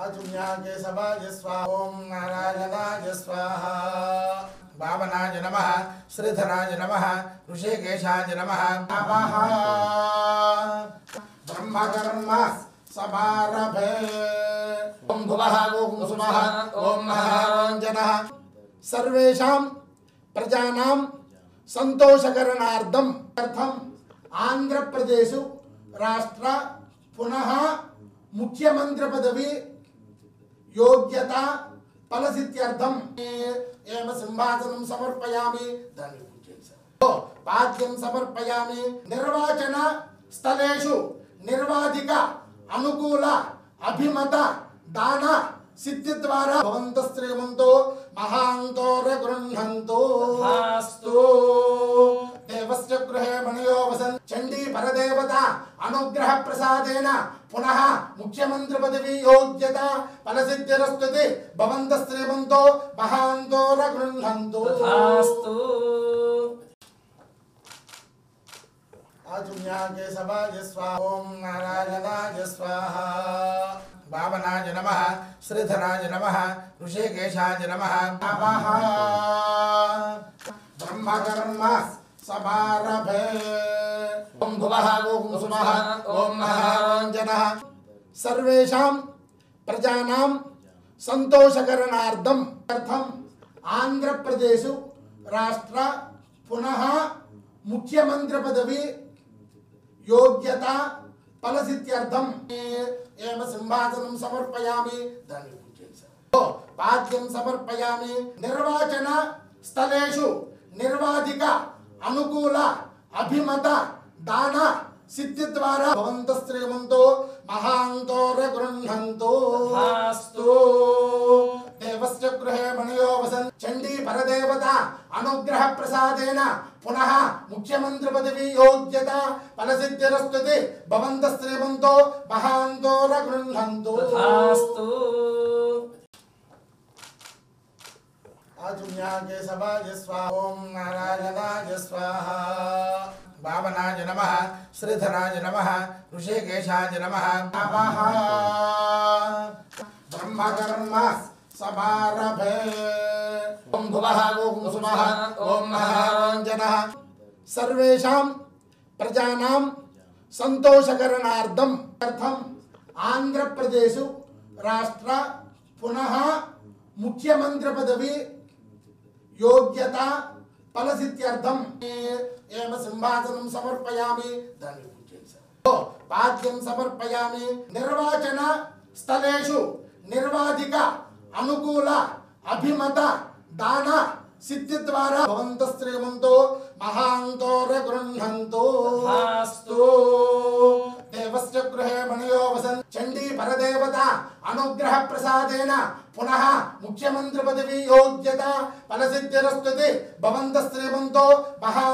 आजुन्याके सभाय स्वाहा ओम नारायणाय स्वाहा भावनाय नमः श्रीधराय नमः ऋषिकेशाय नमः ब्रह्मकर्म समारभे ओम भुवः ओम सुमः ओम महारञ्जनः सर्वेषां प्रजानां संतोषकरणार्थम आंध्र प्रदेश राष्ट्र पुनः मुख्यमंत्री पदवी योग्यता फलसिद्ध्यर्थम एव सिंहासनं समर्पयामि पाद्यं समर्पयामि निर्वाचन स्थलेषु निर्वाधिक अनुकूल अभिमत दान सिद्धि द्वारा भवन्तः श्रीमन्तो महान्तोर गृह्णन्तु अस्तु देवस्य गृहे मणयो वसन् चंडी परदेवता अनुग्रह प्रसादेन पुनः मुख्यमंत्री पदवी योग्यता फलसिद्धिरस्तु भवन्तः श्रीमन्तो महान्तोर गृह्णन्तु अस्तु आजुन्याके सभाय स्वाहा ओम नारायणाय स्वाहा भावनाय नमः श्रीधराय नमः ऋषिकेशाय नमः ब्रह्मकर्म समारभे ओम भुवः ओम सुमः ओम महारञ्जनः सर्वेषां प्रजानां संतोषकरणार्थम आंध्र प्रदेश राष्ट्र पुनः मुख्यमंत्री पदवी योग्यता फलसिद्ध्यर्थम एव सिंहासनं समर्पयामि पाद्यं समर्पयामि निर्वाचन स्थलेषु निर्वाधिक अनुकूल अभिमत दान सिद्धि द्वारा भवन्तः श्रीमन्तो महान्तोर गृह्णन्तु अस्तु देवस्य गृहे मणयो वसन् चंडी परदेवता अनुग्रह प्रसादेन पुनः मुख्यमंत्री पदवी योग्यता फलसिद्धिरस्तु भवन्तः श्रीमन्तो महान्तोर गृह्णन्तु अस्तु आजुन्याके सभाय स्वाहा ओम नारायणाय स्वाहा भावनाय नमः श्रीधराय नमः ऋषिकेशाय नमः ब्रह्मकर्म समारभे ओम भुवः ओम सुमः ओम महारञ्जनः सर्वेषां प्रजानां संतोषकरणार्थम आंध्र प्रदेश राष्ट्र पुनः मुख्यमंत्री पदवी योग्यता फलसिद्ध्यर्थम एव सिंहासनं समर्पयामि पाद्यं समर्पयामि निर्वाचन स्थलेषु निर्वाधिक अनुकूल अभिमत दान सिद्धि द्वारा भवन्तः श्रीमन्तो महान्तोर गृह्णन्तु अस्तु देवस्य गृहे मणयो वसन् चंडी परदेवता अनुग्रह प्रसादेन पुनः मुख्यमंत्री पदवी योग्यता फलसिद्धिरस्तु भवन्तः श्रीमन्तो महा